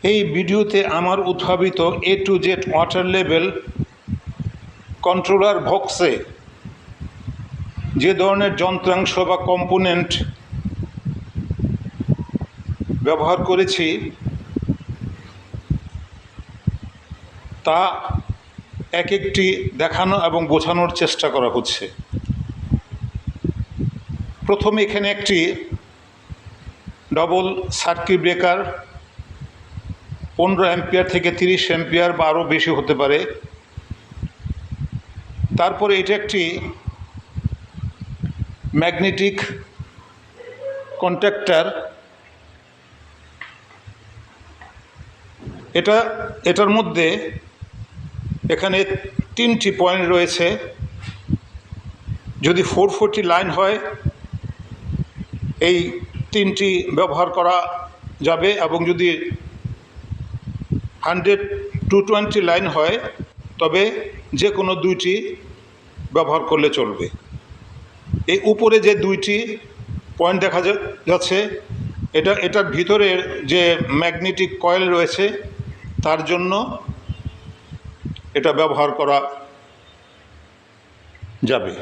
এই ভিডিওতে আমার উদ্ভাবিত A to Z water level controller বক্সে যে ধরনের যন্ত্রাংশ বা কম্পোনেন্ট ব্যবহার করেছি তা এক একটি দেখানো এবং বোঝানোর চেষ্টা করা হচ্ছে। প্রথমে এখানে একটি ডবল সার্কিট ব্রেকার 15 অ্যাম্পিয়ার থেকে 30 অ্যাম্পিয়ার বা আরও বেশি হতে পারে। তারপরে এটা একটি ম্যাগনেটিক কন্ট্যাক্টর, এটার মধ্যে এখানে 3টি পয়েন্ট রয়েছে। যদি 440 লাইন হয় এই 3টি ব্যবহার করা যাবে, এবং যদি 100-220 লাইন হয় তবে যে কোনো 2টি ব্যবহার করলে চলবে। এই উপরে যে 2টি পয়েন্ট দেখা যাচ্ছে এটার ভিতরে যে ম্যাগনেটিক কয়েল রয়েছে তার জন্য এটা ব্যবহার করা যাবে।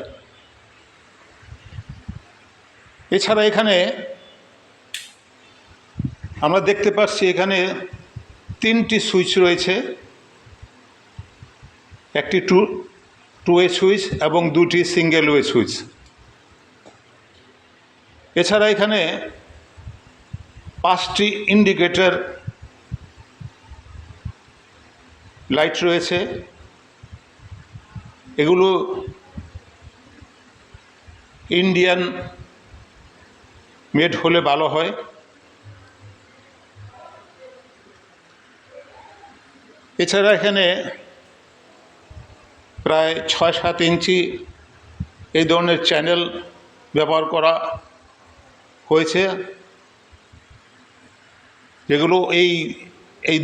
এছাড়া এখানে আমরা দেখতে পাচ্ছি এখানে 3টি সুইচ রয়েছে, একটি টু ওয়ে সুইচ এবং 2টি সিঙ্গেল ওয়ে সুইচ। এছাড়া এখানে 5টি ইন্ডিকেটর লাইট রয়েছে, এগুলো ইন্ডিয়ান মেড হলে ভালো হয়। এছাড়া এখানে প্রায় 6-7 ইঞ্চি এই ধরনের চ্যানেল ব্যবহার করা হয়েছে, যেগুলো এই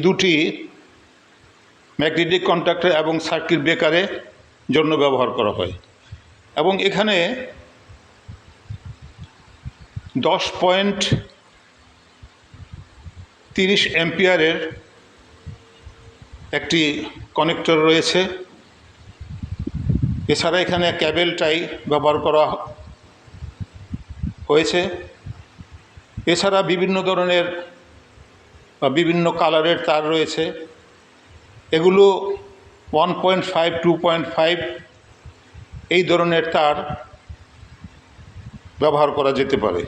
2টি ম্যাগনেটিক কন্ট্যাক্টর এবং সার্কিট ব্রেকারের জন্য ব্যবহার করা হয়। এবং এখানে 10.30 অ্যাম্পিয়ারের একটি কানেক্টর রয়েছে। এছাড়া এখানে ক্যাবেল টাই ব্যবহার করা হয়েছে। এছাড়া বিভিন্ন ধরনের বা বিভিন্ন কালারের তার রয়েছে, এগুলো 1.5-2.5 এই ধরনের তার ব্যবহার করা যেতে পারে।